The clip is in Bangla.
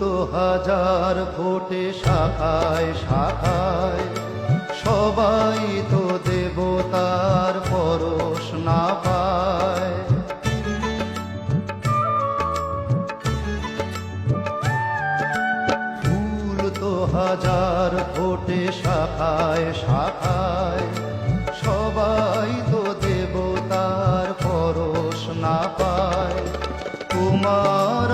তো হাজার ফোটে শাখায় শাখায়, সবাই তো দেবতার পরশ না পায়। ফুল তো হাজার ফোটে শাখায় শাখায়, সবাই তো দেবতার পরশ না পায়। তোমার